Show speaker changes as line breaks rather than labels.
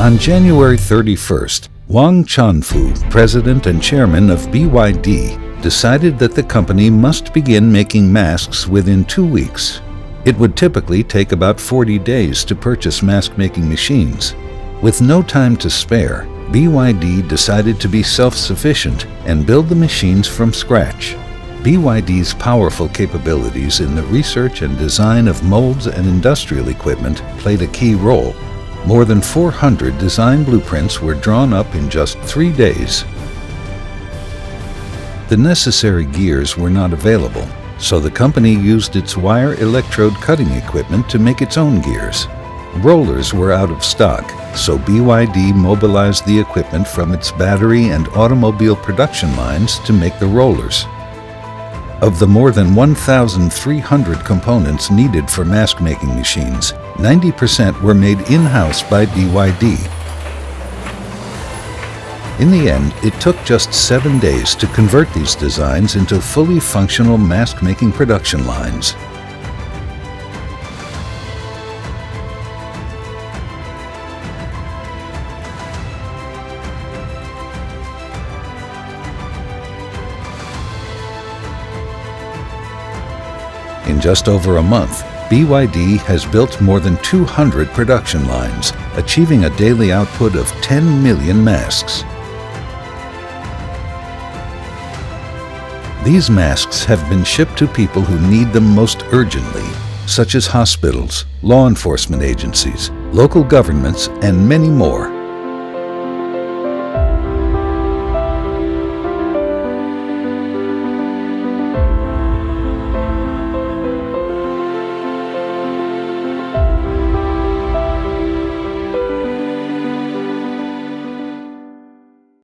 On January 31st, Wang Chanfu, president and chairman of BYD, decided that the company must begin making masks within 2 weeks. It would typically take about 40 days to purchase mask-making machines. With no time to spare, BYD decided to be self-sufficient and build the machines from scratch. BYD's powerful capabilities in the research and design of molds and industrial equipment played a key role. More than 400 design blueprints were drawn up in just 3 days. The necessary gears were not available, so the company used its wire electrode cutting equipment to make its own gears. Rollers were out of stock, so BYD mobilized the equipment from its battery and automobile production lines to make the rollers. Of the more than 1,300 components needed for mask-making machines, 90% were made in-house by BYD. In the end, it took just 7 days to convert these designs into fully functional mask-making production lines. In just over a month, BYD has built more than 200 production lines, achieving a daily output of 10 million masks. These masks have been shipped to people who need them most urgently, such as hospitals, law enforcement agencies, local governments, and many more.